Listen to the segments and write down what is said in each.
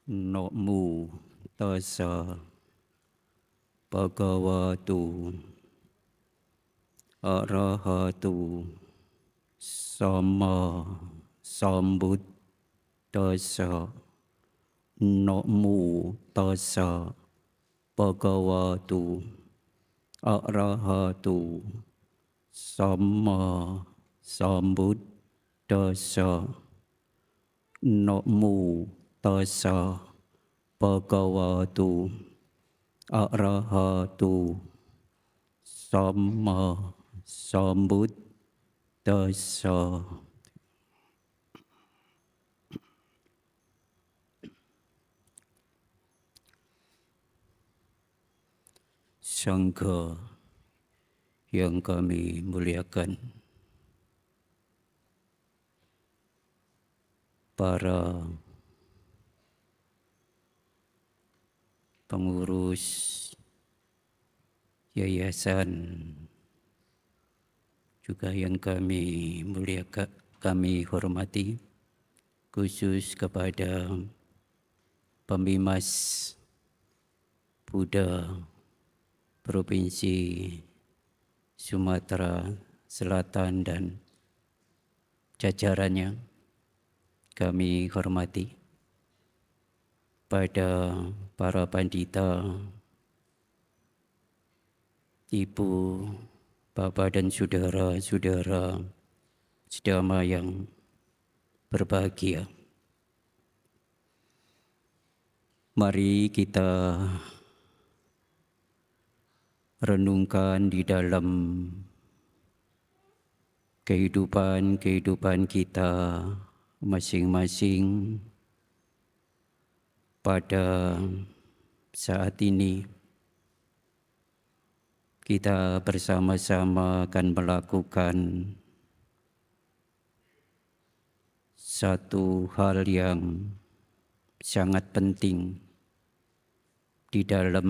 Namo tassa bhagavato arahatu sama sambuddhassa. Namo tassa bhagavato arahatu sama sambuddhassa. Namo tassa bhagavato arahatu sama sambuddhassa. Sangha yang kami muliakan, para pengurus yayasan, juga yang kami muliakan, kami hormati, khusus kepada Pembimas Buddha Provinsi Sumatera Selatan dan jajarannya kami hormati, pada para pandita, ibu, bapak dan saudara-saudara sedama yang berbahagia. Mari kita renungkan di dalam kehidupan kita masing-masing pada saat ini. Kita bersama-sama akan melakukan satu hal yang sangat penting di dalam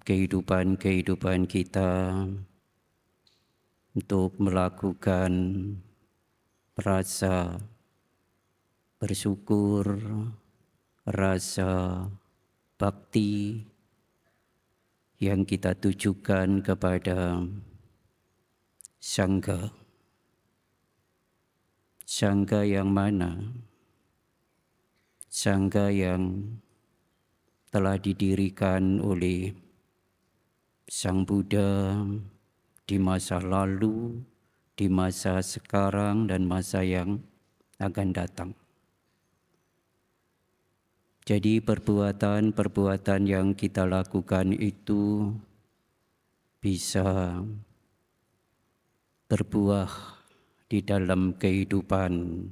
kehidupan kita, untuk melakukan rasa bersyukur, rasa bakti yang kita tujukan kepada Sangha. Sangha yang mana? Sangha yang telah didirikan oleh Sang Buddha di masa lalu, di masa sekarang, dan masa yang akan datang. Jadi perbuatan yang kita lakukan itu bisa berbuah di dalam kehidupan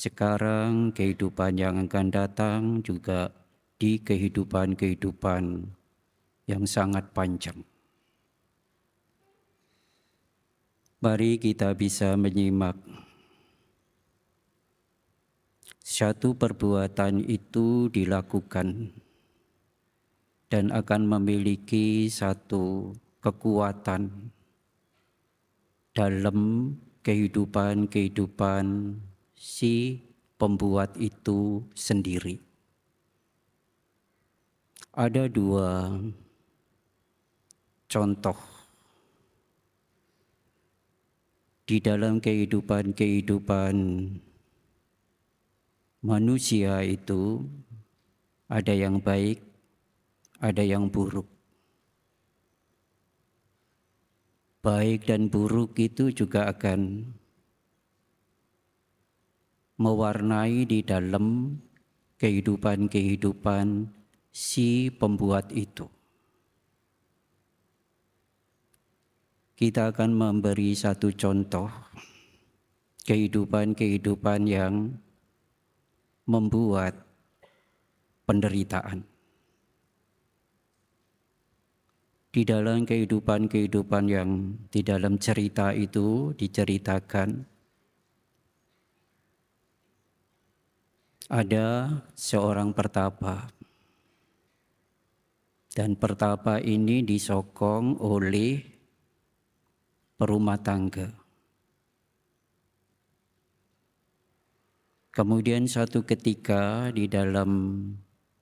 sekarang, kehidupan yang akan datang, juga di kehidupan yang sangat panjang. Mari kita bisa menyimak satu perbuatan itu dilakukan dan akan memiliki satu kekuatan dalam kehidupan si pembuat itu sendiri. Ada dua contoh di dalam kehidupan manusia itu, ada yang baik, ada yang buruk. Baik dan buruk itu juga akan mewarnai di dalam kehidupan si pembuat itu. Kita akan memberi satu contoh kehidupan yang membuat penderitaan. Di dalam kehidupan yang di dalam cerita itu diceritakan, ada seorang pertapa, dan pertapa ini disokong oleh perumah tangga. Kemudian suatu ketika di dalam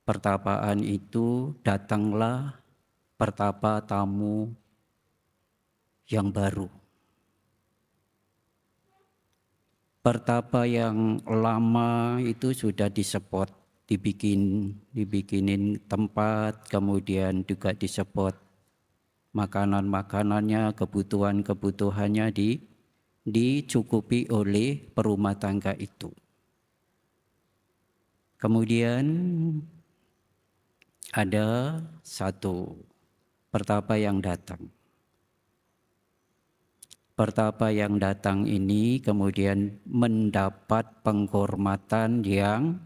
pertapaan itu datanglah pertapa tamu yang baru. Pertapa yang lama itu sudah disepot, dibikinin tempat, kemudian juga disepot makanan-makanannya, kebutuhannya dicukupi oleh perumah tangga itu. Kemudian ada satu pertapa yang datang. Pertapa yang datang ini kemudian mendapat penghormatan yang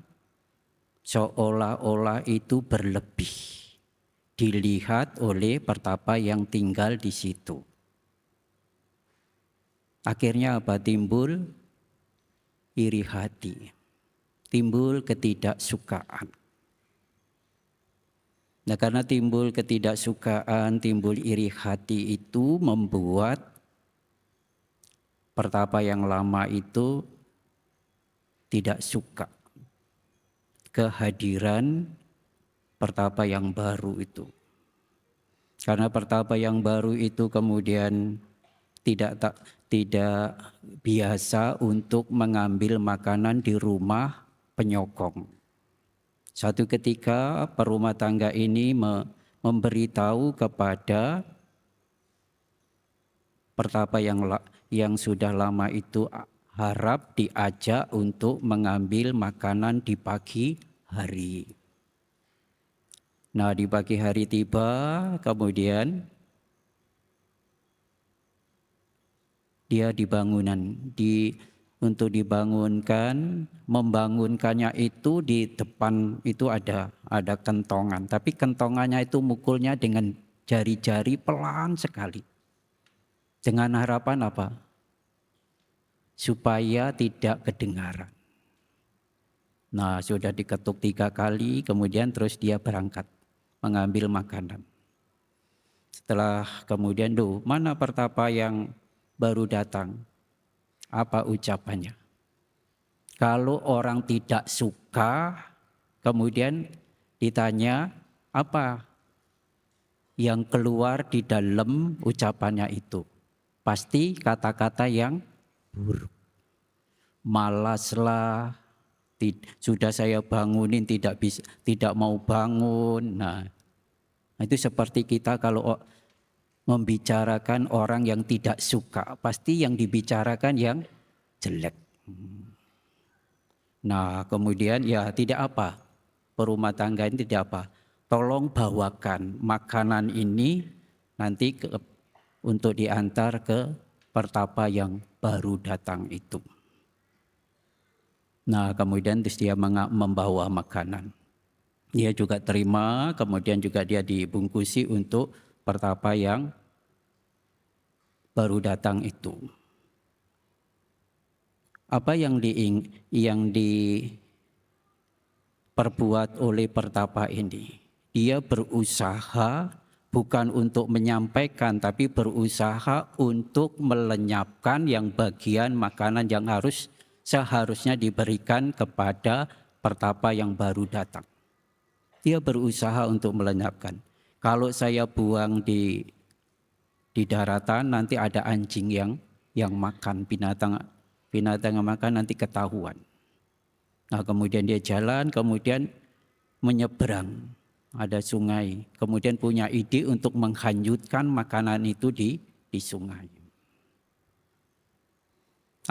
seolah-olah itu berlebih dilihat oleh pertapa yang tinggal di situ. Akhirnya apa? Timbul iri hati, timbul ketidaksukaan. Nah, karena timbul ketidaksukaan, timbul iri hati itu membuat pertapa yang lama itu tidak suka kehadiran pertapa yang baru itu. Karena pertapa yang baru itu kemudian tidak biasa untuk mengambil makanan di rumah penyokong. Suatu ketika perumah tangga ini memberitahu kepada pertapa yang sudah lama itu harap diajak untuk mengambil makanan di pagi hari. Nah, di pagi hari tiba, kemudian dia untuk dibangunkan, membangunkannya itu di depan itu ada kentongan, tapi kentongannya itu mukulnya dengan jari-jari pelan sekali. Dengan harapan apa? Supaya tidak kedengaran. Nah, sudah diketuk 3 kali, kemudian terus dia berangkat mengambil makanan. Setelah kemudian, mana pertapa yang baru datang? Apa ucapannya? Kalau orang tidak suka, kemudian ditanya apa yang keluar di dalam ucapannya itu? Pasti kata-kata yang buruk. Malaslah, sudah saya bangunin tidak mau bangun. Nah, itu seperti kita kalau membicarakan orang yang tidak suka, pasti yang dibicarakan yang jelek. Nah, kemudian ya tidak apa, perumah tangga ini tidak apa. Tolong bawakan makanan ini nanti untuk diantar ke pertapa yang baru datang itu. Nah, kemudian terus dia membawa makanan. Dia juga terima, kemudian juga dia dibungkusi untuk pertapa yang baru datang itu. Apa yang diperbuat oleh pertapa ini? Dia berusaha bukan untuk menyampaikan, tapi berusaha untuk melenyapkan yang bagian makanan yang seharusnya diberikan kepada pertapa yang baru datang. Dia berusaha untuk melenyapkan. Kalau saya buang di daratan, nanti ada anjing yang makan, binatang yang makan nanti ketahuan. Nah, kemudian dia jalan, kemudian menyeberang, ada sungai, kemudian punya ide untuk menghanyutkan makanan itu di sungai.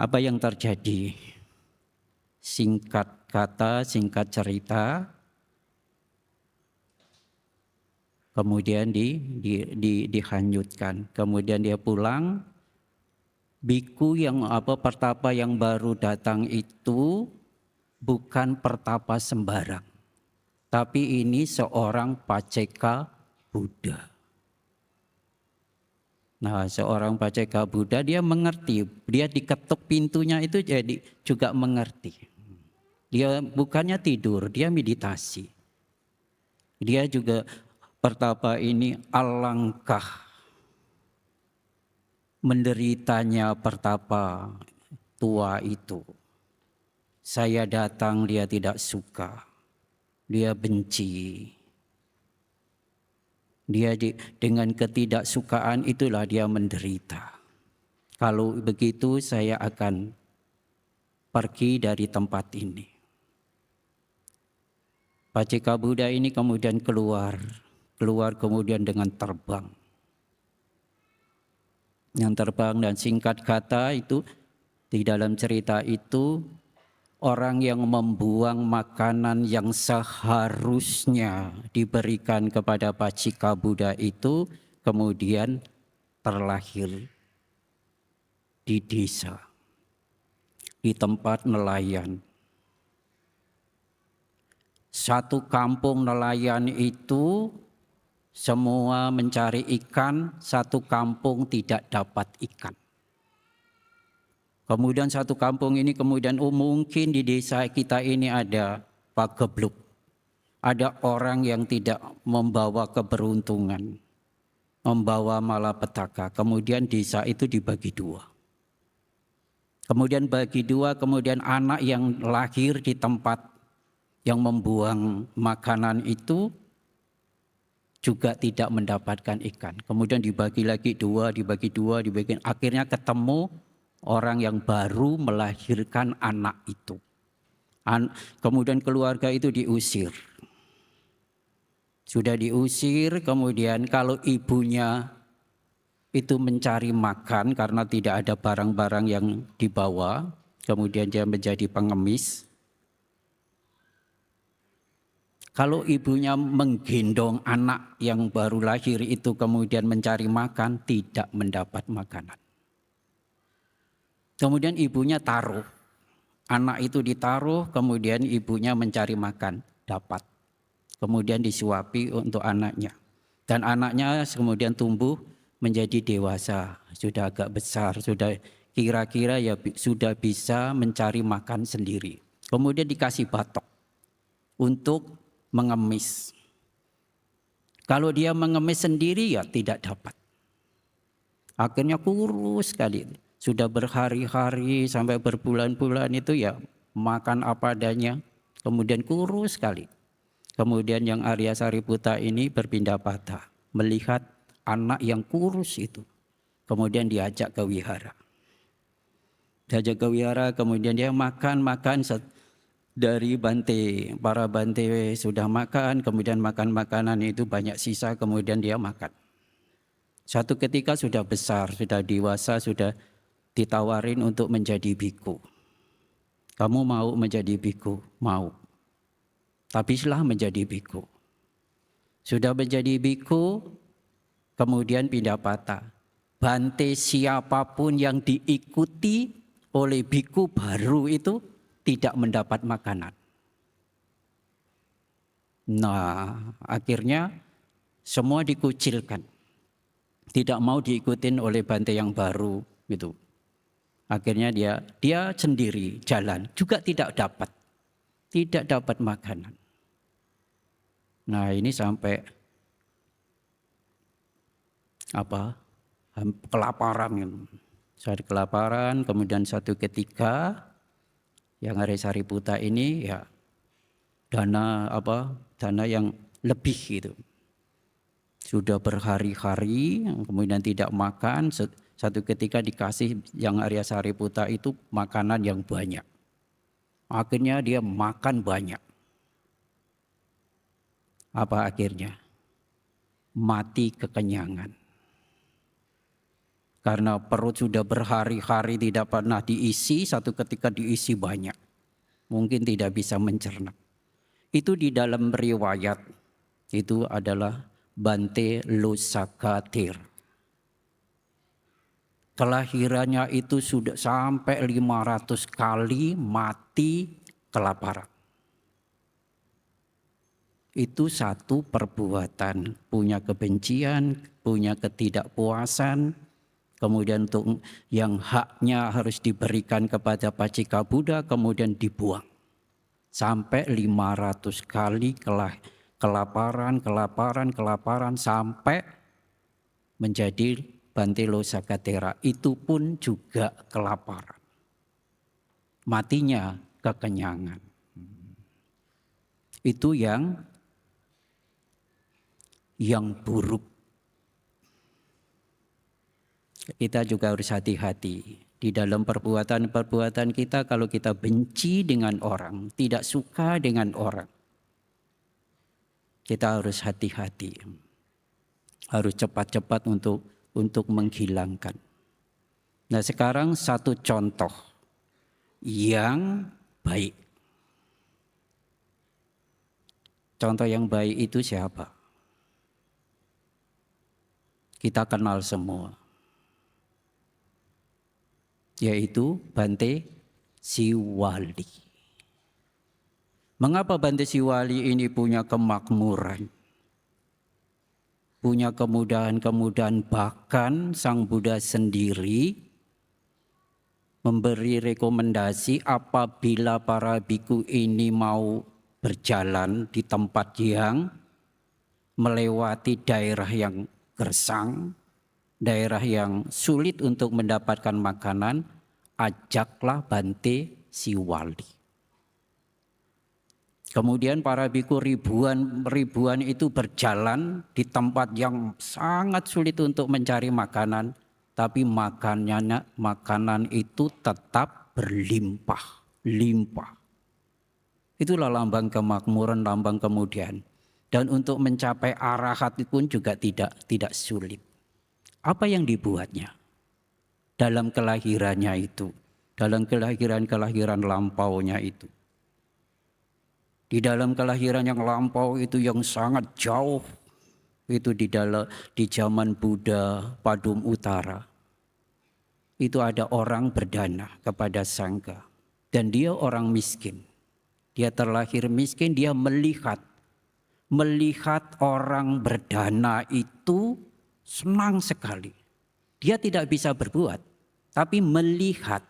Apa yang terjadi? Singkat kata, singkat cerita, kemudian dihanyutkan. Kemudian dia pulang. Biku yang pertapa yang baru datang itu bukan pertapa sembarang, tapi ini seorang paceka Buddha. Nah, seorang paceka Buddha dia mengerti, dia diketuk pintunya itu jadi juga mengerti. Dia bukannya tidur, dia meditasi. Dia juga pertapa ini alangkah menderitanya pertapa tua itu. Saya datang dia tidak suka, dia benci. Dengan ketidaksukaan itulah dia menderita. Kalau begitu saya akan pergi dari tempat ini. Pacika Buddha ini kemudian keluar kemudian dengan terbang. Yang terbang dan singkat kata itu di dalam cerita itu orang yang membuang makanan yang seharusnya diberikan kepada Pacika Buddha itu kemudian terlahir di desa, di tempat nelayan. Satu kampung nelayan itu semua mencari ikan, satu kampung tidak dapat ikan. Kemudian satu kampung ini mungkin di desa kita ini ada pagebluk. Ada orang yang tidak membawa keberuntungan, membawa malapetaka. Kemudian desa itu dibagi dua. Kemudian bagi dua, kemudian anak yang lahir di tempat yang membuang makanan itu juga tidak mendapatkan ikan. Kemudian dibagi lagi dua, akhirnya ketemu orang yang baru melahirkan anak itu. Kemudian keluarga itu diusir. Sudah diusir, kemudian kalau ibunya itu mencari makan karena tidak ada barang-barang yang dibawa, kemudian dia menjadi pengemis. Kalau ibunya menggendong anak yang baru lahir itu kemudian mencari makan, tidak mendapat makanan. Kemudian ibunya taruh, anak itu ditaruh, kemudian ibunya mencari makan, dapat. Kemudian disuapi untuk anaknya. Dan anaknya kemudian tumbuh menjadi dewasa, sudah agak besar, sudah kira-kira ya sudah bisa mencari makan sendiri. Kemudian dikasih batok untuk mengemis. Kalau dia mengemis sendiri ya tidak dapat. Akhirnya kurus sekali. Sudah berhari-hari sampai berbulan-bulan itu ya makan apa adanya. Kemudian kurus sekali. Kemudian yang Arya Sariputa ini berpindah patah. Melihat anak yang kurus itu. Kemudian diajak ke wihara. Diajak ke wihara kemudian dia makan. Dari bante, para bante sudah makan, kemudian makan makanan itu banyak sisa, kemudian dia makan. Satu ketika sudah besar, sudah dewasa, sudah ditawarin untuk menjadi biku. Kamu mau menjadi biku? Mau. Tapi setelah menjadi biku. Sudah menjadi biku, kemudian pindah patah. Bante siapapun yang diikuti oleh biku baru itu tidak mendapat makanan. Nah, akhirnya semua dikucilkan. Tidak mau diikutin oleh bante yang baru gitu. Akhirnya dia sendiri jalan, juga tidak dapat makanan. Nah, ini sampai kelaparan gitu. Saat kelaparan, kemudian satu ketika yang Arya Sariputa ini ya dana yang lebih gitu. Sudah berhari-hari kemudian tidak makan, satu ketika dikasih yang Arya Sariputa itu makanan yang banyak. Akhirnya dia makan banyak. Apa akhirnya? Mati kekenyangan. Karena perut sudah berhari-hari tidak pernah diisi, satu ketika diisi banyak. Mungkin tidak bisa mencerna. Itu di dalam riwayat, itu adalah Bante Losakatir. Kelahirannya itu sudah sampai 500 kali mati kelaparan. Itu satu perbuatan, punya kebencian, punya ketidakpuasan, kemudian untuk yang haknya harus diberikan kepada Pacika Buddha kemudian dibuang. Sampai 500 kali kelaparan sampai menjadi Bante Losakatera. Itu pun juga kelaparan. Matinya kekenyangan. Itu yang buruk. Kita juga harus hati-hati di dalam perbuatan-perbuatan kita. Kalau kita benci dengan orang, tidak suka dengan orang, kita harus hati-hati, harus cepat-cepat untuk menghilangkan. Nah, sekarang satu contoh yang baik. Contoh yang baik itu siapa? Kita kenal semua, yaitu Bante Siwali. Mengapa Bante Siwali ini punya kemakmuran, punya kemudahan-kemudahan, bahkan Sang Buddha sendiri memberi rekomendasi apabila para biku ini mau berjalan di tempat yang melewati daerah yang gersang, daerah yang sulit untuk mendapatkan makanan, ajaklah Bante Siwali. Kemudian para biku ribuan itu berjalan di tempat yang sangat sulit untuk mencari makanan, tapi makanan itu tetap berlimpah. Itulah lambang kemakmuran, lambang kemudian. Dan untuk mencapai arahat pun juga tidak sulit. Apa yang dibuatnya dalam kelahirannya itu, dalam kelahiran lampaunya itu? Di dalam kelahiran yang lampau itu yang sangat jauh, itu di zaman Buddha Padum Utara, itu ada orang berdana kepada Sangha, dan dia orang miskin. Dia terlahir miskin, dia melihat orang berdana itu senang sekali. Dia tidak bisa berbuat, tapi melihat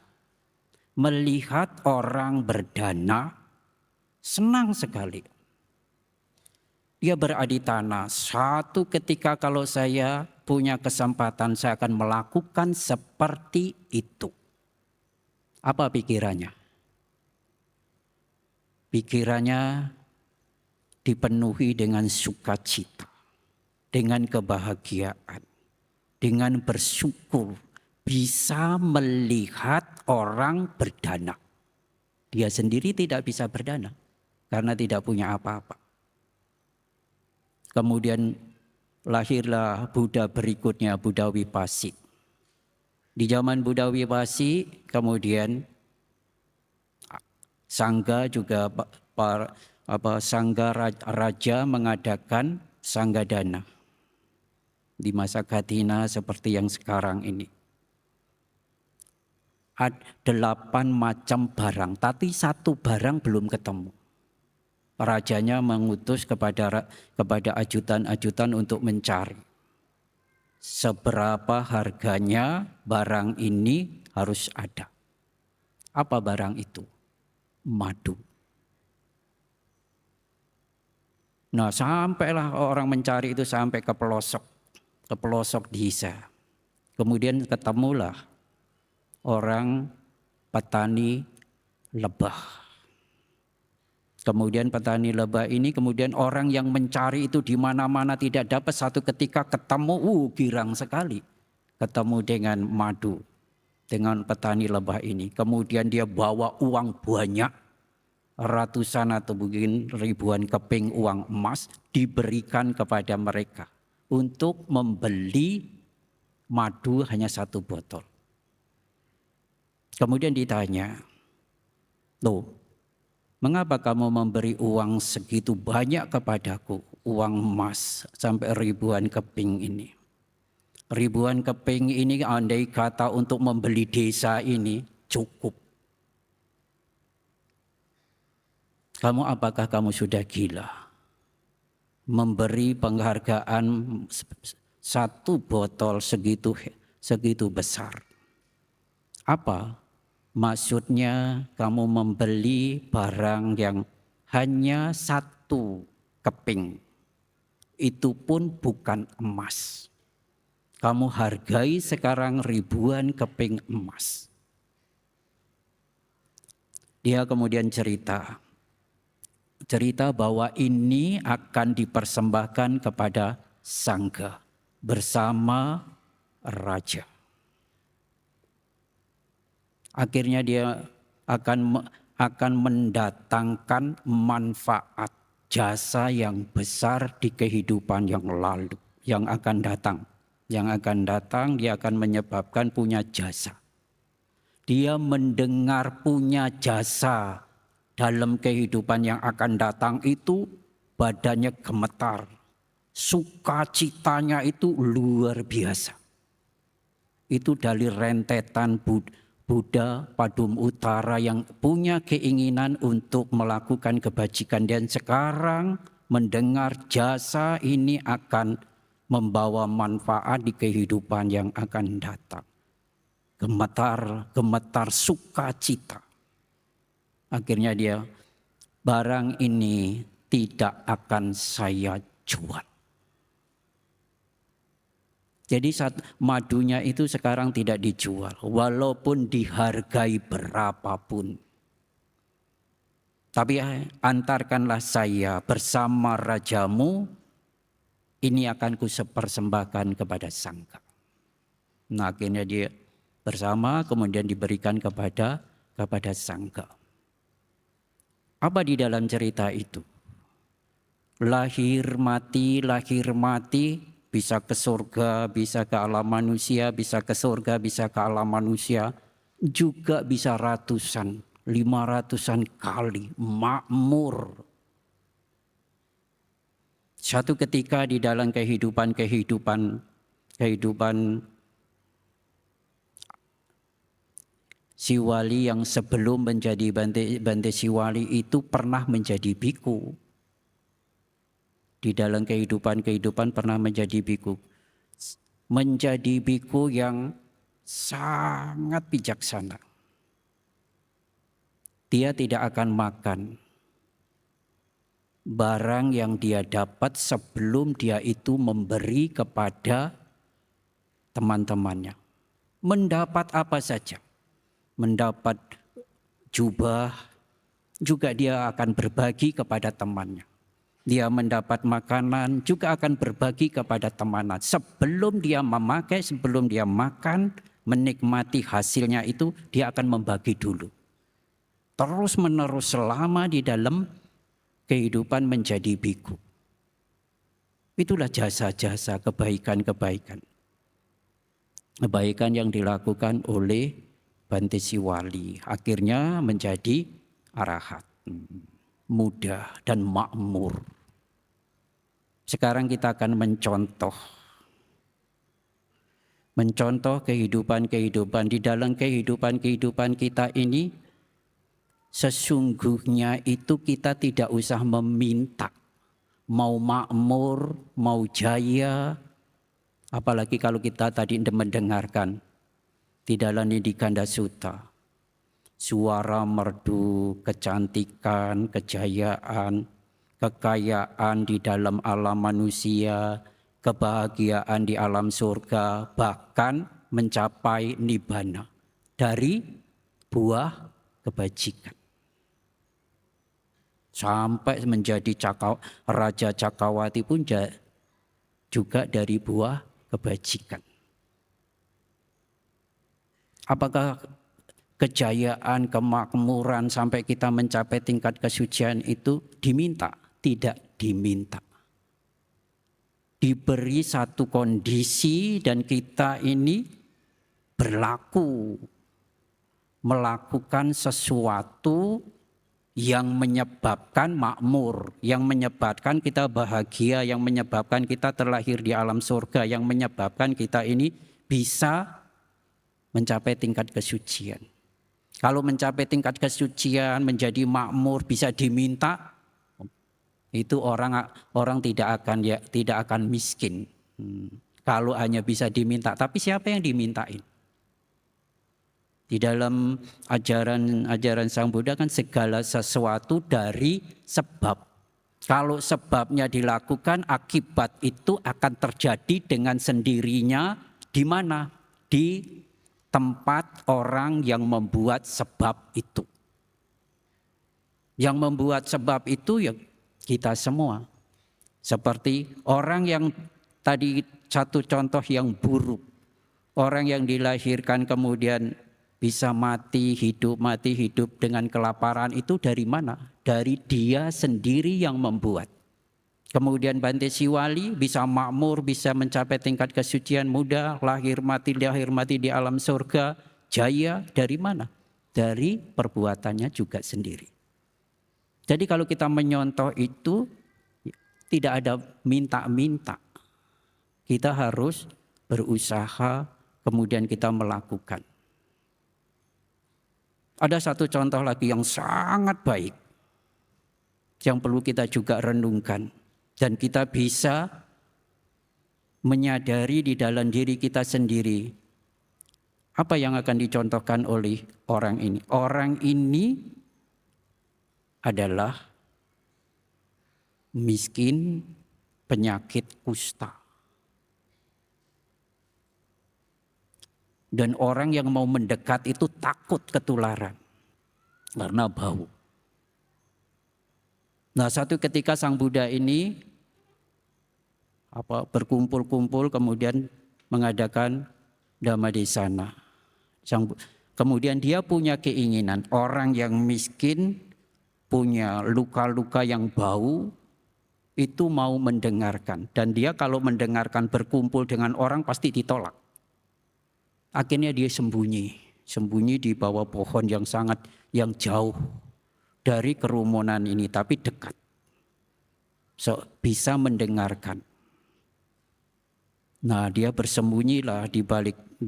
orang berdana senang sekali. Dia beraditana, satu ketika kalau saya punya kesempatan saya akan melakukan seperti itu. Apa pikirannya? Pikirannya dipenuhi dengan sukacita, dengan kebahagiaan, dengan bersyukur bisa melihat orang berdana. Dia sendiri tidak bisa berdana karena tidak punya apa-apa. Kemudian lahirlah Buddha berikutnya, Buddha Wipassi. Di zaman Buddha Wipassi kemudian Sangha juga Sangha Raja mengadakan Sanggadana di masa Katina seperti yang sekarang ini. Ada 8 macam barang, tapi satu barang belum ketemu. Rajanya mengutus kepada ajutan-ajutan untuk mencari. Seberapa harganya barang ini harus ada. Apa barang itu? Madu. Nah, sampailah orang mencari itu sampai ke pelosok desa. Kemudian ketemulah orang petani lebah. Kemudian petani lebah ini, kemudian orang yang mencari itu di mana-mana tidak dapat, satu ketika ketemu, girang sekali. Ketemu dengan madu, dengan petani lebah ini. Kemudian dia bawa uang banyak, ratusan atau mungkin ribuan keping uang emas diberikan kepada mereka untuk membeli madu hanya 1 botol. Kemudian ditanya, loh, mengapa kamu memberi uang segitu banyak kepadaku? Uang emas sampai ribuan keping ini. Ribuan keping ini andai kata untuk membeli desa ini cukup. Apakah kamu sudah gila? Memberi penghargaan 1 botol segitu besar. Apa? Maksudnya kamu membeli barang yang hanya 1 keping. Itu pun bukan emas. Kamu hargai sekarang ribuan keping emas. Dia kemudian cerita bahwa ini akan dipersembahkan kepada sangga bersama raja. Akhirnya dia akan mendatangkan manfaat jasa yang besar di kehidupan yang lalu, yang akan datang. Yang akan datang, dia akan menyebabkan punya jasa. Dia mendengar punya jasa dalam kehidupan yang akan datang itu badannya gemetar. Sukacitanya itu luar biasa. Itu dari rentetan Buddha Padum Utara yang punya keinginan untuk melakukan kebajikan dan sekarang mendengar jasa ini akan membawa manfaat di kehidupan yang akan datang. Gemetar sukacita. Akhirnya dia, barang ini tidak akan saya jual. Jadi madunya itu sekarang tidak dijual, walaupun dihargai berapapun. Tapi antarkanlah saya bersama rajamu, ini akan kupersembahkan kepada sangga. Nah akhirnya dia bersama kemudian diberikan kepada sangga. Apa di dalam cerita itu? Lahir mati, bisa ke surga, bisa ke alam manusia, bisa ke surga, bisa ke alam manusia. Juga bisa 500-an kali makmur. Satu ketika di dalam kehidupan si wali yang sebelum menjadi Bante Siwali itu pernah menjadi biku. Di dalam kehidupan pernah menjadi biku. Menjadi biku yang sangat bijaksana. Dia tidak akan makan barang yang dia dapat sebelum dia itu memberi kepada teman-temannya. Mendapat apa saja. Mendapat jubah, juga dia akan berbagi kepada temannya. Dia mendapat makanan, juga akan berbagi kepada temannya. Sebelum dia memakai, sebelum dia makan, menikmati hasilnya itu, dia akan membagi dulu. Terus menerus selama di dalam kehidupan menjadi biku. Itulah jasa-jasa kebaikan-kebaikan. Kebaikan yang dilakukan oleh Bante Siwali. Akhirnya menjadi arahat. Mudah dan makmur. Sekarang kita akan mencontoh kehidupan di dalam kehidupan kita ini. Sesungguhnya itu kita tidak usah meminta mau makmur, mau jaya, apalagi kalau kita tadi mendengarkan di dalam Nidikanda Sutta. Suara merdu, kecantikan, kejayaan, kekayaan di dalam alam manusia, kebahagiaan di alam surga, bahkan mencapai nibbana dari buah kebajikan. Sampai menjadi Raja Cakrawati pun juga dari buah kebajikan. Apakah kejayaan, kemakmuran sampai kita mencapai tingkat kesucian itu diminta? Tidak diminta. Diberi satu kondisi dan kita ini berlaku melakukan sesuatu yang menyebabkan makmur, yang menyebabkan kita bahagia, yang menyebabkan kita terlahir di alam surga, yang menyebabkan kita ini bisa mencapai tingkat kesucian. Kalau mencapai tingkat kesucian, menjadi makmur, bisa diminta, itu orang tidak akan miskin. Kalau hanya bisa diminta, tapi siapa yang dimintain? Di dalam ajaran Sang Buddha kan segala sesuatu dari sebab. Kalau sebabnya dilakukan, akibat itu akan terjadi dengan sendirinya di mana? Di tempat orang yang membuat sebab itu. Yang membuat sebab itu ya kita semua. Seperti orang yang tadi satu contoh yang buruk. Orang yang dilahirkan kemudian bisa mati hidup dengan kelaparan itu dari mana? Dari dia sendiri yang membuat. Kemudian Bante Siwali bisa makmur, bisa mencapai tingkat kesucian muda, lahir mati di alam surga, jaya dari mana? Dari perbuatannya juga sendiri. Jadi kalau kita menyontoh itu tidak ada minta-minta. Kita harus berusaha, kemudian kita melakukan. Ada satu contoh lagi yang sangat baik, yang perlu kita juga renungkan. Dan kita bisa menyadari di dalam diri kita sendiri, apa yang akan dicontohkan oleh orang ini. Orang ini adalah miskin, penyakit kusta. Dan orang yang mau mendekat itu takut ketularan karena bau. Nah, satu ketika Sang Buddha ini berkumpul-kumpul kemudian mengadakan Dhammadesana. Kemudian dia punya keinginan, orang yang miskin punya luka-luka yang bau itu mau mendengarkan. Dan dia kalau mendengarkan berkumpul dengan orang pasti ditolak. Akhirnya dia sembunyi di bawah pohon yang jauh dari kerumunan ini, tapi dekat. Bisa mendengarkan. Nah, dia bersembunyilah di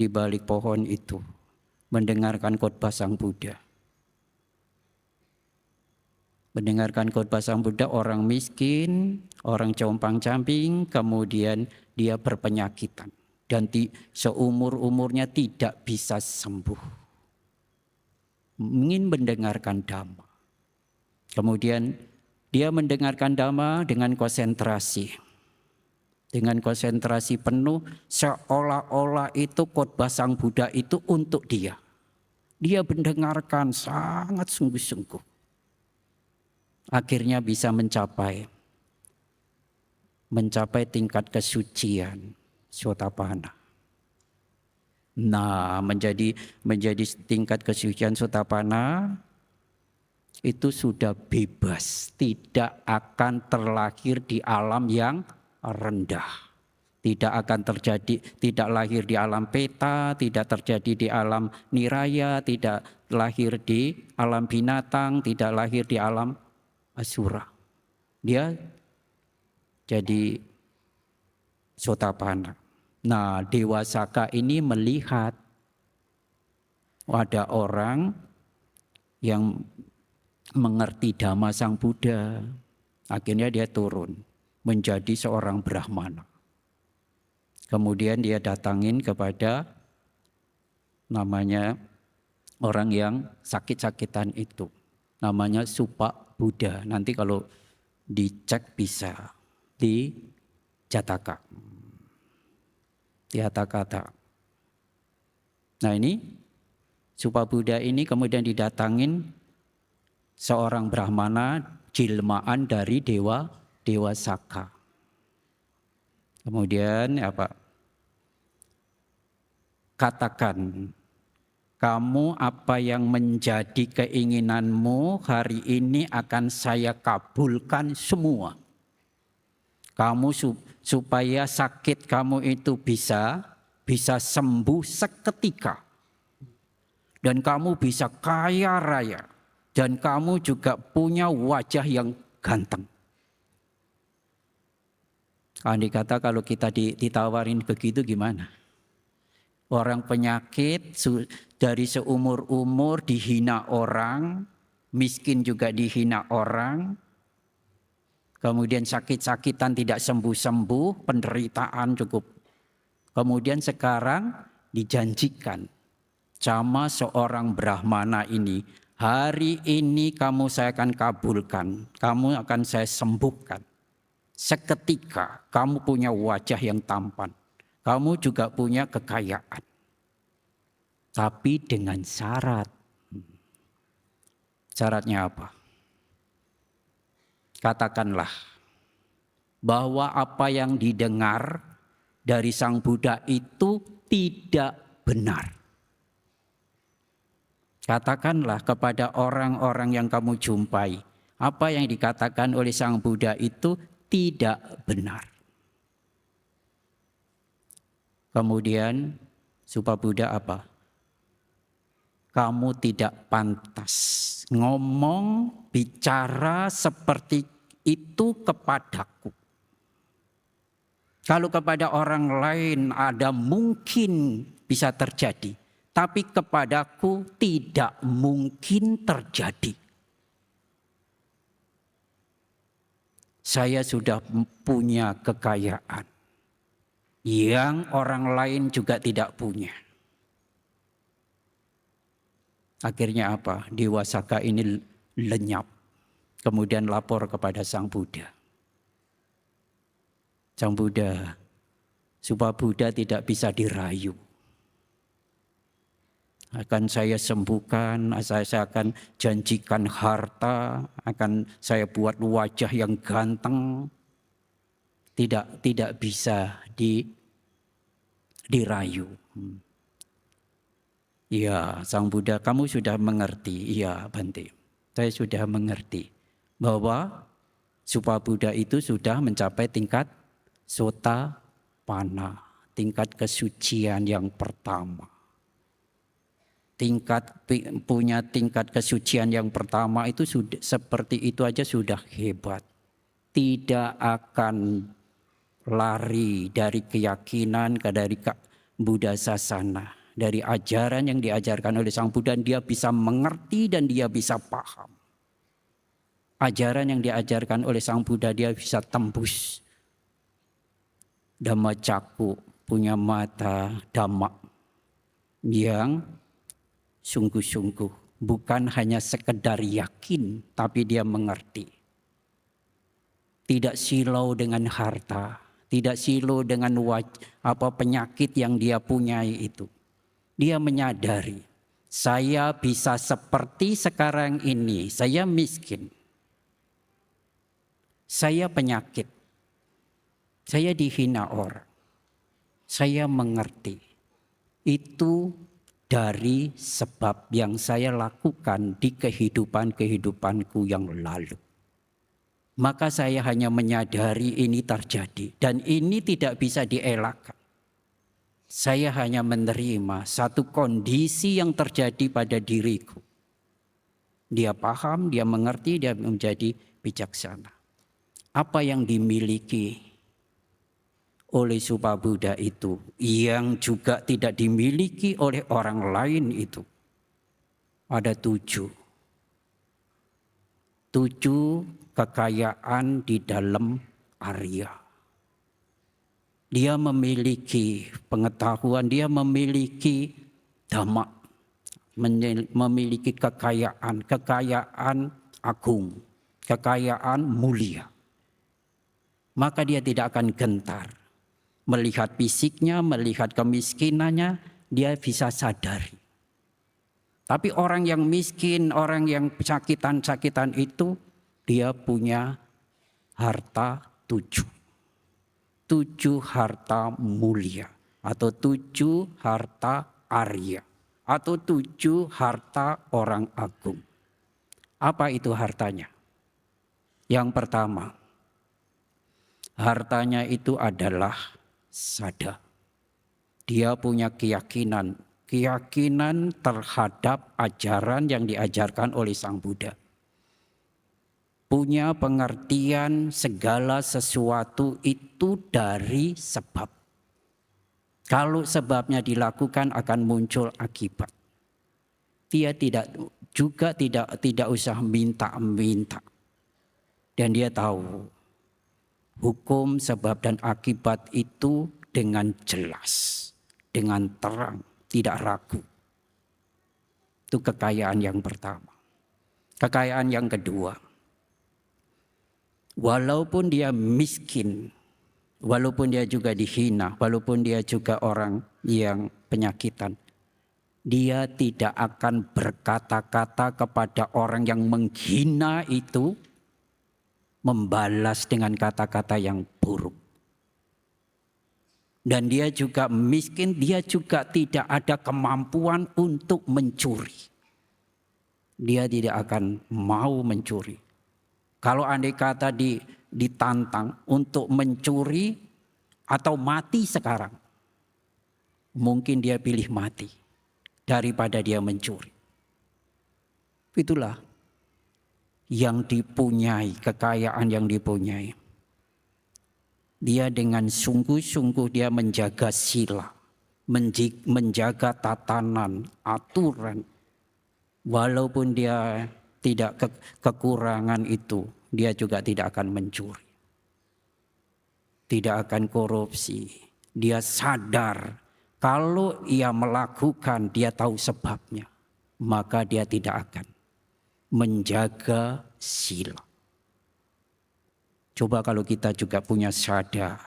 balik pohon itu, mendengarkan khotbah Sang Buddha. Mendengarkan khotbah Sang Buddha, orang miskin, orang compang-camping, kemudian dia berpenyakitan. Dan seumur-umurnya tidak bisa sembuh. Ingin mendengarkan Dhamma. Kemudian dia mendengarkan Dhamma dengan konsentrasi. Dengan konsentrasi penuh, seolah-olah itu khotbah Sang Buddha itu untuk dia. Dia mendengarkan sangat sungguh-sungguh. Akhirnya bisa mencapai tingkat kesucian Sotapanna. Nah, menjadi tingkat kesucian Sotapanna itu sudah bebas, tidak akan terlahir di alam yang rendah. Tidak akan tidak lahir di alam peta, tidak terjadi di alam niraya, tidak lahir di alam binatang, tidak lahir di alam asura. Dia jadi Sotapanna. Nah, Dewa Saka ini melihat ada orang yang mengerti Dhamma Sang Buddha. Akhirnya dia turun menjadi seorang Brahmana. Kemudian dia datangin kepada namanya orang yang sakit-sakitan itu. Namanya Supa Buddha. Nanti kalau dicek bisa di Jataka. Di kata-kata. Nah, ini Supa Buddha ini kemudian didatangin seorang Brahmana jelmaan dari Dewa Saka. Kemudian katakan, kamu apa yang menjadi keinginanmu hari ini akan saya kabulkan semua. Kamu supaya sakit kamu itu bisa sembuh seketika. Dan kamu bisa kaya raya. Dan kamu juga punya wajah yang ganteng. Andai kata kalau kita ditawarin begitu gimana? Orang penyakit dari seumur-umur dihina orang, miskin juga dihina orang. Kemudian sakit-sakitan tidak sembuh-sembuh, penderitaan cukup. Kemudian sekarang dijanjikan sama seorang Brahmana ini, hari ini saya akan kabulkan, kamu akan saya sembuhkan. Seketika kamu punya wajah yang tampan, kamu juga punya kekayaan. Tapi dengan syarat. Syaratnya apa? katakanlah bahwa apa yang didengar dari Sang Buddha itu tidak benar. Katakanlah kepada orang-orang yang kamu jumpai, apa yang dikatakan oleh Sang Buddha itu tidak benar. Kemudian Supabuddha apa? Kamu tidak pantas ngomong, bicara seperti itu kepadaku. Kalau kepada orang lain ada mungkin bisa terjadi, tapi kepadaku tidak mungkin terjadi. Saya sudah punya kekayaan yang orang lain juga tidak punya. Akhirnya apa? Dewasaka ini lenyap. Kemudian lapor kepada Sang Buddha. Sang Buddha, Supabuddha tidak bisa dirayu. Akan saya sembuhkan, saya akan janjikan harta, akan saya buat wajah yang ganteng. Tidak bisa dirayu. Ya, Sang Buddha, kamu sudah mengerti. Iya, Bante. Saya sudah mengerti bahwa Supabuddha itu sudah mencapai tingkat Sotapanna, tingkat kesucian yang pertama. Punya tingkat kesucian yang pertama itu sudah seperti itu aja sudah hebat. Tidak akan lari dari keyakinan dari Buddha Sasana, dari ajaran yang diajarkan oleh Sang Buddha. Dia bisa mengerti dan dia bisa paham. Ajaran yang diajarkan oleh Sang Buddha dia bisa tembus. Dhamma Cakkhu, punya mata Dhamma yang sungguh-sungguh, bukan hanya sekedar yakin, tapi dia mengerti. Tidak silau dengan harta, tidak silau dengan penyakit yang dia punyai itu. Dia menyadari, saya bisa seperti sekarang ini, saya miskin. Saya penyakit. Saya dihina orang. Saya mengerti. Itu dari sebab yang saya lakukan di kehidupanku yang lalu. Maka saya hanya menyadari ini terjadi. Dan ini tidak bisa dielakkan. Saya hanya menerima satu kondisi yang terjadi pada diriku. Dia paham, dia mengerti, dia menjadi bijaksana. Apa yang dimiliki oleh Supabuddha itu, yang juga tidak dimiliki oleh orang lain itu, ada 7 kekayaan di dalam Arya. Dia memiliki pengetahuan, dia memiliki Dhamma, memiliki kekayaan agung, kekayaan mulia. Maka dia tidak akan gentar. Melihat fisiknya, melihat kemiskinannya, dia bisa sadari. Tapi orang yang miskin, orang yang sakitan itu, dia punya harta 7. 7 harta mulia, atau 7 harta Arya, atau 7 harta orang agung. Apa itu hartanya? Yang pertama, hartanya itu adalah sada. Dia punya keyakinan terhadap ajaran yang diajarkan oleh Sang Buddha. Punya pengertian segala sesuatu itu dari sebab. Kalau sebabnya dilakukan akan muncul akibat. Dia tidak usah minta-minta. Dan dia tahu hukum sebab dan akibat itu dengan jelas, dengan terang, tidak ragu. Itu kekayaan yang pertama. Kekayaan yang kedua, walaupun dia miskin, walaupun dia juga dihina, walaupun dia juga orang yang penyakitan, dia tidak akan berkata-kata kepada orang yang menghina itu membalas dengan kata-kata yang buruk. Dan dia juga miskin, dia juga tidak ada kemampuan untuk mencuri. Dia tidak akan mau mencuri. Kalau andai kata ditantang untuk mencuri atau mati sekarang, mungkin dia pilih mati daripada dia mencuri. Itulah yang dipunyai, kekayaan yang dipunyai. Dia dengan sungguh-sungguh dia menjaga sila, menjaga tatanan, aturan. Walaupun dia tidak kekurangan itu, dia juga tidak akan mencuri. Tidak akan korupsi. Dia sadar kalau ia melakukan, dia tahu sebabnya. Maka dia tidak akan menjaga sila. Coba kalau kita juga punya sadar,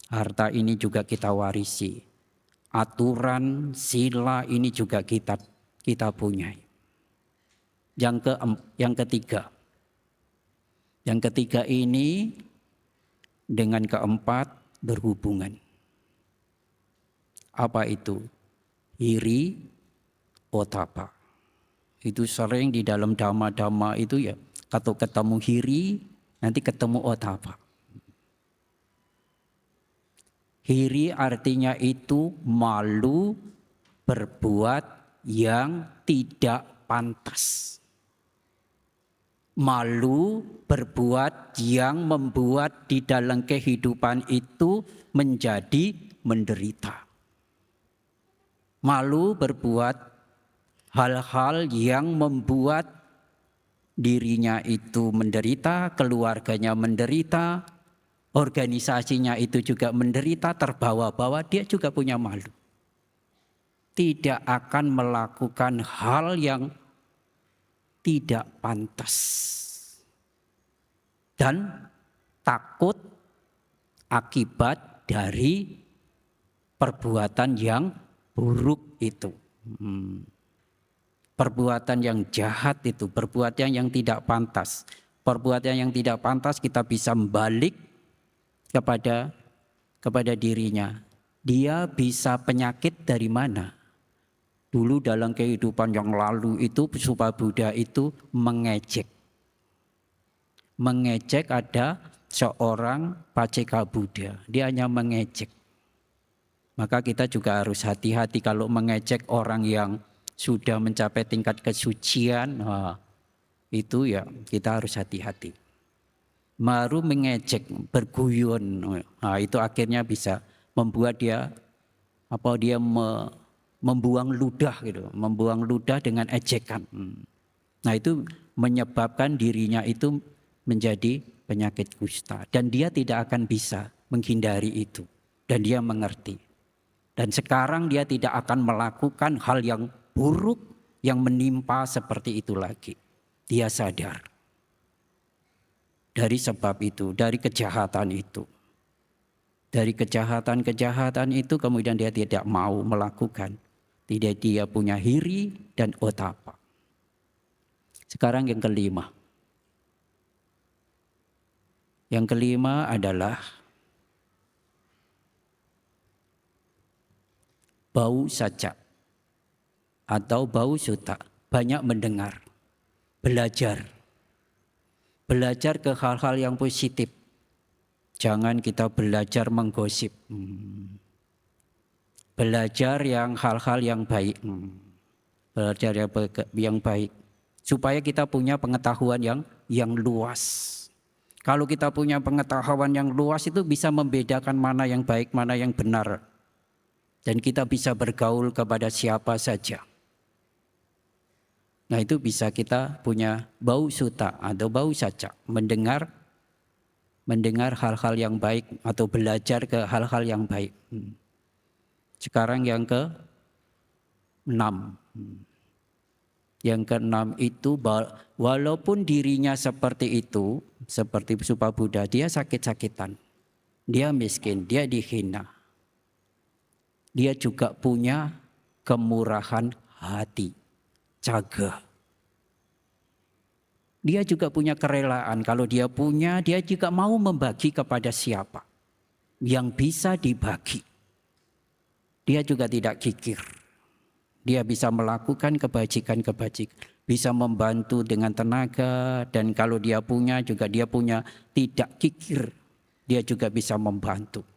harta ini juga kita warisi. Aturan sila ini juga kita punyai. Yang ketiga ini dengan keempat berhubungan. Apa itu? Hiri, otapa. Itu sering di dalam dhamma-dhamma itu ya, kalau ketemu hiri, nanti ketemu otapa. Hiri artinya itu malu berbuat yang tidak pantas. Malu berbuat yang membuat di dalam kehidupan itu menjadi menderita. Malu berbuat hal-hal yang membuat dirinya itu menderita, keluarganya menderita, organisasinya itu juga menderita, terbawa-bawa, dia juga punya malu. Tidak akan melakukan hal yang tidak pantas. Dan takut akibat dari perbuatan yang buruk itu. Perbuatan yang jahat itu, perbuatan yang tidak pantas. Perbuatan yang tidak pantas kita bisa balik kepada dirinya. Dia bisa penyakit dari mana? Dulu dalam kehidupan yang lalu itu Supa Buddha itu mengejek. Mengejek ada seorang Paceka Buddha, dia hanya mengejek. Maka kita juga harus hati-hati kalau mengejek orang yang sudah mencapai tingkat kesucian, itu ya kita harus hati-hati. Baru mengejek, berguyon, itu akhirnya bisa membuat dia membuang ludah gitu, membuang ludah dengan ejekan. Nah itu menyebabkan dirinya itu menjadi penyakit kusta dan dia tidak akan bisa menghindari itu dan dia mengerti. Dan sekarang dia tidak akan melakukan hal yang buruk yang menimpa seperti itu lagi. Dia sadar. Dari sebab itu, dari kejahatan itu. Dari kejahatan-kejahatan itu kemudian dia tidak mau melakukan. Tidak, dia punya hiri dan otapa. Sekarang yang kelima. Yang kelima adalah bau saca atau bau suta. Banyak mendengar, belajar ke hal-hal yang positif. Jangan kita belajar menggosip. Belajar hal-hal yang baik. Belajar yang baik. Supaya kita punya pengetahuan yang luas. Kalau kita punya pengetahuan yang luas itu bisa membedakan mana yang baik, mana yang benar. Dan kita bisa bergaul kepada siapa saja. Nah itu bisa kita punya bau suta atau bau saca. Mendengar hal-hal yang baik atau belajar ke hal-hal yang baik. Sekarang yang ke-6. Yang ke-6 itu walaupun dirinya seperti itu, seperti Supa Buddha, dia sakit-sakitan. Dia miskin, dia dihina. Dia juga punya kemurahan hati, caga. Dia juga punya kerelaan. Kalau dia punya, dia juga mau membagi kepada siapa yang bisa dibagi. Dia juga tidak kikir. Dia bisa melakukan kebajikan-kebajikan, bisa membantu dengan tenaga, dan kalau dia punya juga dia punya tidak kikir. Dia juga bisa membantu.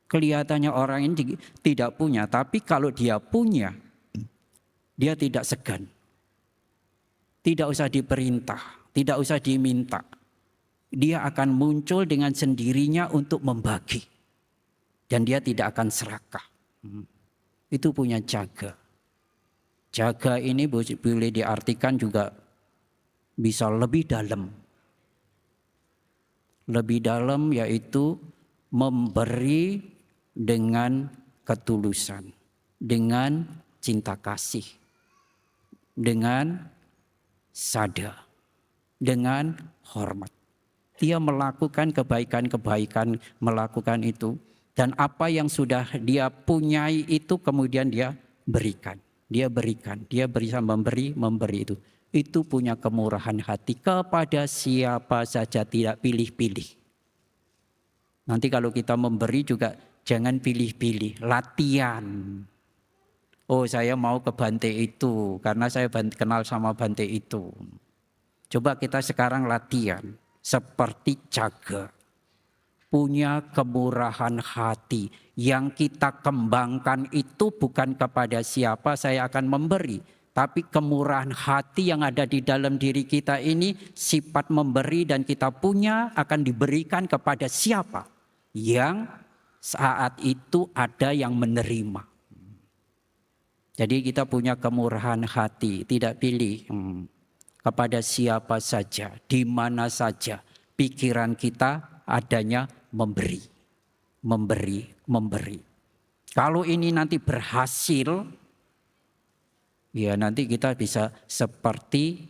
Kelihatannya orang ini tidak punya, tapi kalau dia punya, dia tidak segan. Tidak usah diperintah, tidak usah diminta. Dia akan muncul dengan sendirinya untuk membagi. Dan dia tidak akan serakah. Itu punya jaga. Jaga ini boleh diartikan juga bisa lebih dalam. Lebih dalam yaitu memberi dengan ketulusan. Dengan cinta kasih. Dengan sadar, dengan hormat. Dia melakukan kebaikan-kebaikan, melakukan itu. Dan apa yang sudah dia punyai itu kemudian dia berikan. Dia berikan, dia bisa memberi itu. Itu punya kemurahan hati kepada siapa saja, tidak pilih-pilih. Nanti kalau kita memberi juga jangan pilih-pilih, latihan. Oh, saya mau ke Bante itu karena saya kenal sama Bante itu. Coba kita sekarang latihan seperti jaga. Punya kemurahan hati. Yang kita kembangkan itu bukan kepada siapa saya akan memberi. Tapi kemurahan hati yang ada di dalam diri kita ini sifat memberi dan kita punya akan diberikan kepada siapa. Yang saat itu ada yang menerima. Jadi kita punya kemurahan hati, tidak pilih kepada siapa saja, di mana saja. Pikiran kita adanya memberi, memberi, memberi. Kalau ini nanti berhasil, ya nanti kita bisa seperti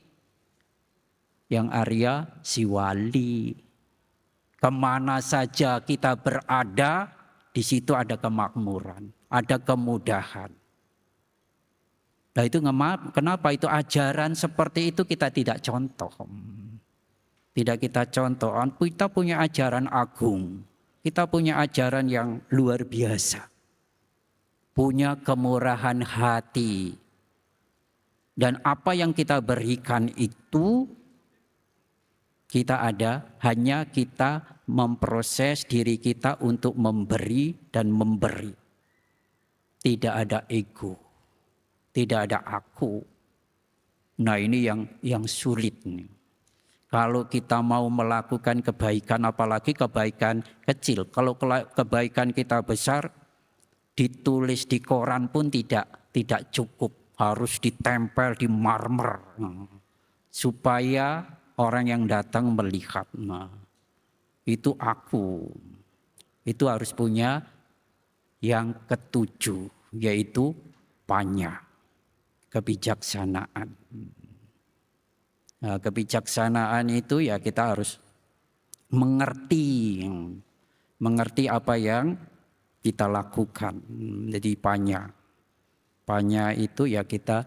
yang Arya Siwali. Kemana saja kita berada, di situ ada kemakmuran, ada kemudahan. Nah itu kenapa itu ajaran seperti itu kita tidak contoh. Tidak kita contoh. Kita punya ajaran agung. Kita punya ajaran yang luar biasa. Punya kemurahan hati. Dan apa yang kita berikan itu hanya kita memproses diri kita untuk memberi dan memberi. Tidak ada ego. Tidak ada aku. Nah ini yang sulit nih. Kalau kita mau melakukan kebaikan, apalagi kebaikan kecil. Kalau kebaikan kita besar, ditulis di koran pun tidak cukup. Harus ditempel di marmer. Supaya orang yang datang melihat. Nah, itu aku. Itu harus punya yang ketujuh, yaitu panya. Kebijaksanaan. Nah, kebijaksanaan itu ya kita harus mengerti apa yang kita lakukan. Jadi panya itu ya kita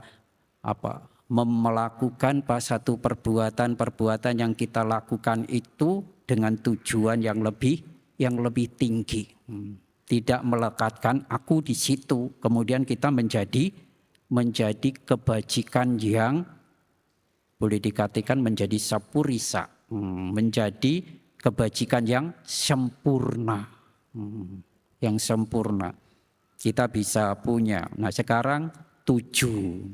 melakukan satu perbuatan yang kita lakukan itu dengan tujuan yang lebih tinggi. Tidak melekatkan aku di situ, kemudian kita menjadi kebajikan yang boleh dikatakan menjadi sapurisa, menjadi kebajikan yang sempurna, kita bisa punya. Nah sekarang 7,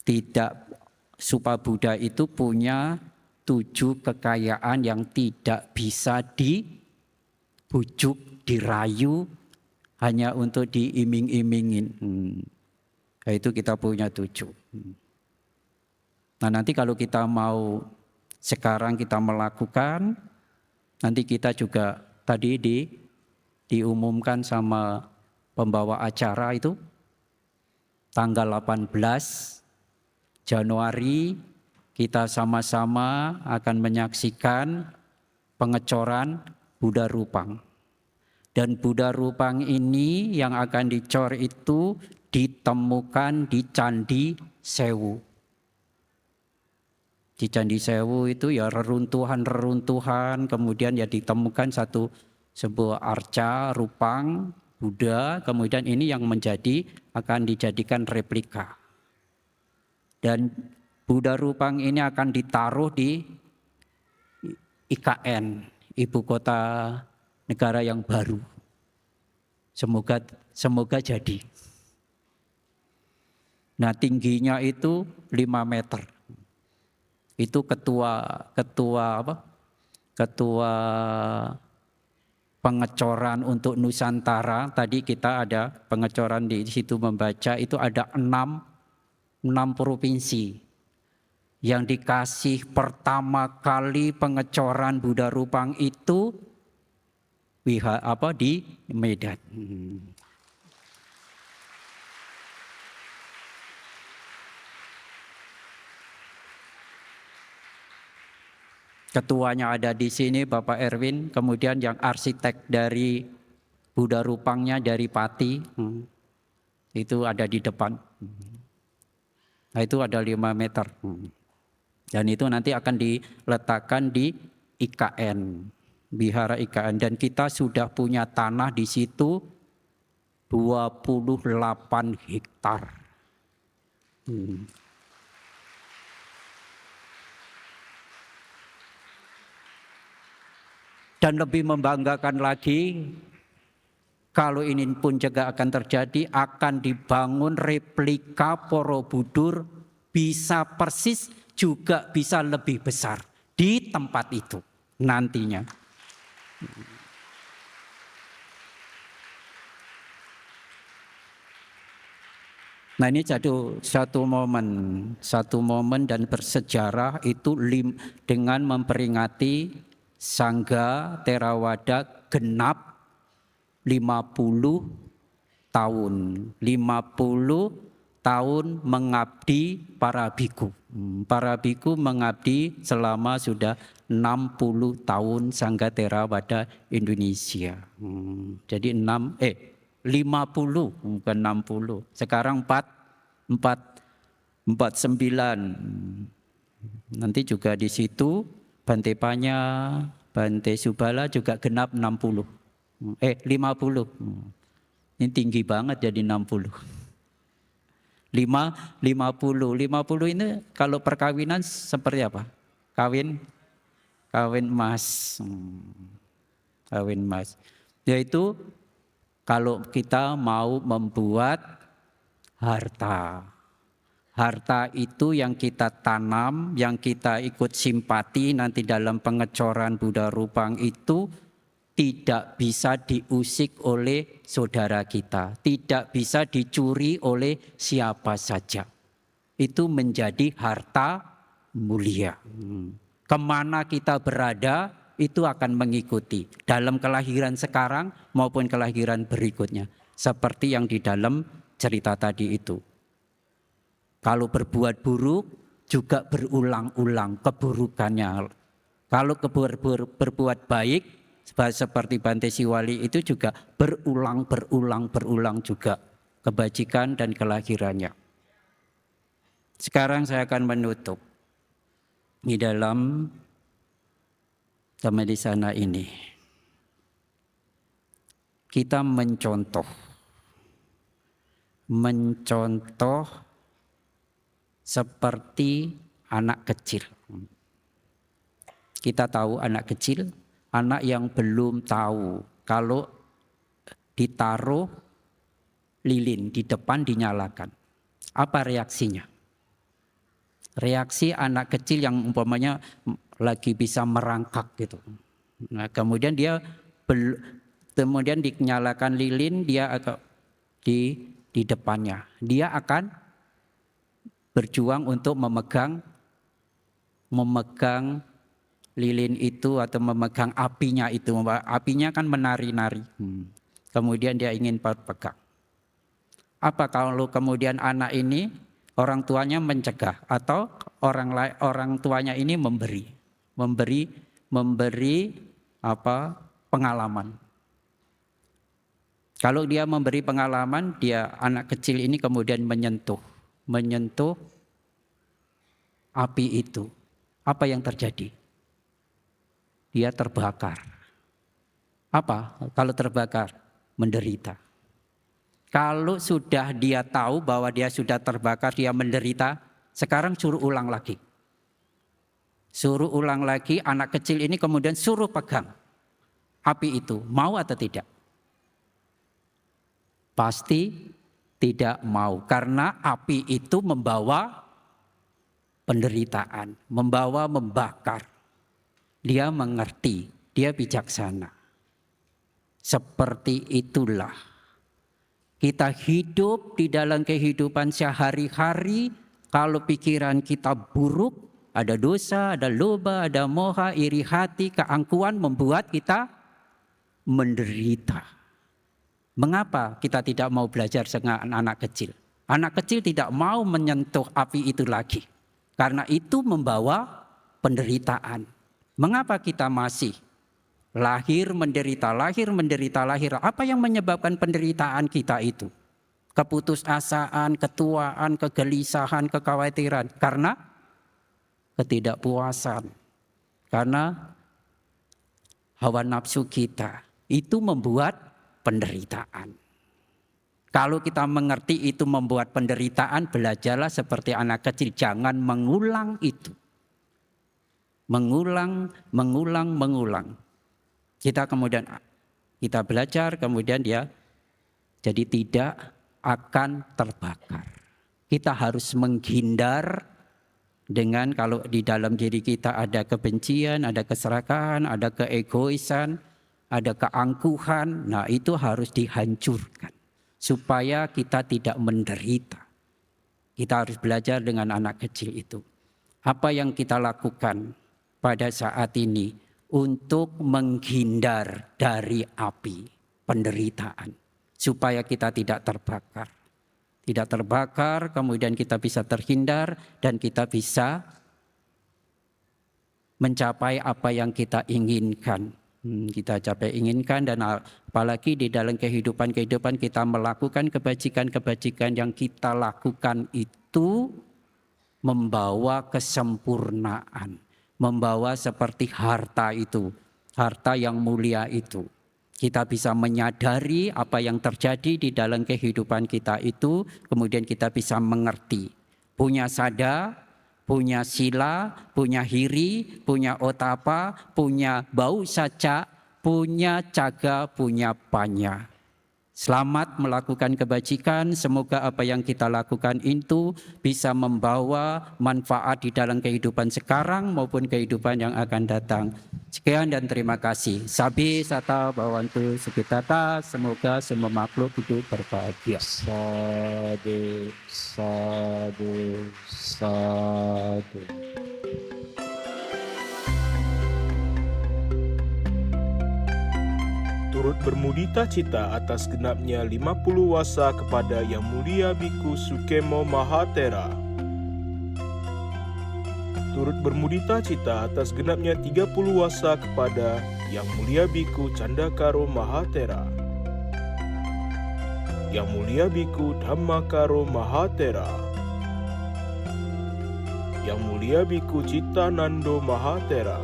tidak Supabuddha itu punya 7 kekayaan yang tidak bisa dibujuk, dirayu, hanya untuk diiming-imingin. Itu kita punya 7. Nah nanti kalau kita mau sekarang kita melakukan, nanti kita juga tadi diumumkan sama pembawa acara itu, tanggal 18 Januari kita sama-sama akan menyaksikan pengecoran Buddha Rupang. Dan Buddha Rupang ini yang akan dicor itu ditemukan di Candi Sewu. Di Candi Sewu itu ya reruntuhan, kemudian ya ditemukan sebuah arca rupang Buddha, kemudian ini yang akan dijadikan replika. Dan Buddha rupang ini akan ditaruh di IKN, ibu kota negara yang baru. Semoga jadi. Nah, tingginya itu 5 meter. Itu ketua pengecoran untuk Nusantara. Tadi kita ada pengecoran di situ membaca, itu ada 6 provinsi yang dikasih pertama kali pengecoran Buddha rupang itu di Medan. Ketuanya ada di sini Bapak Erwin, kemudian yang arsitek dari Buddha rupangnya dari Pati, itu ada di depan. Nah, itu ada 5 meter. Dan itu nanti akan diletakkan di IKN, Wihara IKN. Dan kita sudah punya tanah di situ 28 hektar. Dan lebih membanggakan lagi, kalau ini pun juga akan terjadi, akan dibangun replika Borobudur, bisa persis juga bisa lebih besar di tempat itu nantinya. Nah, ini satu momen dan bersejarah itu dengan memperingati Sangga Theravada genap 50 tahun. 50 tahun mengabdi para biku. Para biku mengabdi selama sudah 60 tahun Sangga Theravada Indonesia. Jadi 50 bukan 60. Sekarang 49. Nanti juga di situ Bante Panya, Bante Subala juga genap 50. 50. Ini tinggi banget jadi 60. 50 ini kalau perkawinan seperti apa? Kawin emas. Kawin emas. Yaitu kalau kita mau membuat harta. Harta itu yang kita tanam, yang kita ikut simpati nanti dalam pengecoran Buddha rupang itu tidak bisa diusik oleh saudara kita, tidak bisa dicuri oleh siapa saja. Itu menjadi harta mulia. Kemana kita berada itu akan mengikuti dalam kelahiran sekarang maupun kelahiran berikutnya. Seperti yang di dalam cerita tadi itu. Kalau berbuat buruk juga berulang-ulang keburukannya. Kalau berbuat baik seperti Bante Siwali itu juga berulang juga kebajikan dan kelahirannya. Sekarang saya akan menutup di dalam di sana ini. Kita mencontoh seperti anak kecil. Kita tahu anak kecil, anak yang belum tahu kalau ditaruh lilin di depan dinyalakan. Apa reaksinya? Reaksi anak kecil yang umpamanya lagi bisa merangkak gitu. Nah, kemudian dinyalakan lilin, dia akan di depannya. Dia akan berjuang untuk memegang lilin itu atau memegang apinya itu. Apinya kan menari-nari. Kemudian dia ingin pegang. Apa kalau kemudian anak ini orang tuanya mencegah atau orang tuanya ini memberi pengalaman. Kalau dia memberi pengalaman, anak kecil ini kemudian menyentuh api itu. apa yang terjadi? Dia terbakar. Apa kalau terbakar? Menderita. Kalau sudah dia tahu bahwa dia sudah terbakar, dia menderita, sekarang suruh ulang lagi. Suruh ulang lagi, anak kecil ini kemudian suruh pegang api itu. Mau atau tidak? Pasti tidak mau, karena api itu membawa penderitaan, membawa membakar. Dia mengerti, dia bijaksana. Seperti itulah kita hidup di dalam kehidupan sehari-hari. Kalau pikiran kita buruk, ada dosa, ada loba, ada moha, iri hati, keangkuhan, membuat kita menderita. Mengapa kita tidak mau belajar dengan anak kecil? Anak kecil tidak mau menyentuh api itu lagi, karena itu membawa penderitaan. Mengapa kita masih lahir menderita, lahir menderita, lahir? Apa yang menyebabkan penderitaan kita itu? Keputusasaan, ketuaan, kegelisahan, kekhawatiran. Karena ketidakpuasan. Karena hawa nafsu kita. Itu membuat penderitaan. Kalau kita mengerti itu membuat penderitaan, belajarlah seperti anak kecil. Jangan mengulang itu. Mengulang. Kita belajar, kemudian dia jadi tidak akan terbakar. Kita harus menghindar dengan, kalau di dalam diri kita ada kebencian, ada keserakahan, ada keegoisan, ada keangkuhan. Nah, itu harus dihancurkan supaya kita tidak menderita. Kita harus belajar dengan anak kecil itu. Apa yang kita lakukan pada saat ini untuk menghindar dari api penderitaan, supaya kita tidak terbakar. Tidak terbakar, kemudian kita bisa terhindar dan kita bisa mencapai apa yang kita inginkan. Kita capai inginkan, dan apalagi di dalam kehidupan kita melakukan kebajikan-kebajikan yang kita lakukan itu membawa kesempurnaan. Membawa seperti harta itu, harta yang mulia itu. Kita bisa menyadari apa yang terjadi di dalam kehidupan kita itu, kemudian kita bisa mengerti. Punya sada, punya sila, punya hiri, punya otapa, punya bau saca, punya caga, punya panya. Selamat melakukan kebajikan, semoga apa yang kita lakukan itu bisa membawa manfaat di dalam kehidupan sekarang maupun kehidupan yang akan datang. Sekian dan terima kasih. Sabi sata bawantu sukitata, semoga semua makhluk hidup berbahagia. Sadu, sadu, sadu. Turut bermudita cita atas genapnya 50 wasa kepada Yang Mulia Biku Sukemo Mahatera. Turut bermudita cita atas genapnya 30 wasa kepada Yang Mulia Biku Candakaro Mahatera. Yang Mulia Biku Dhammakaro Mahatera. Yang Mulia Biku Citanando Mahatera.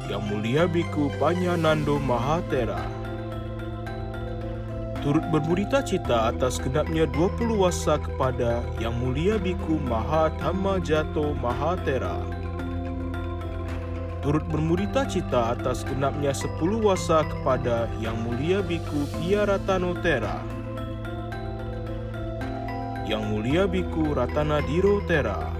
Yang Mulia Biku Panyanando Mahatera. Turut bermudita cita atas genapnya 20 wasa kepada Yang Mulia Biku Mahathammajato Mahatera. Turut bermudita cita atas genapnya 10 wasa kepada Yang Mulia Biku Piaratanotera. Yang Mulia Biku Ratanadiro Tera.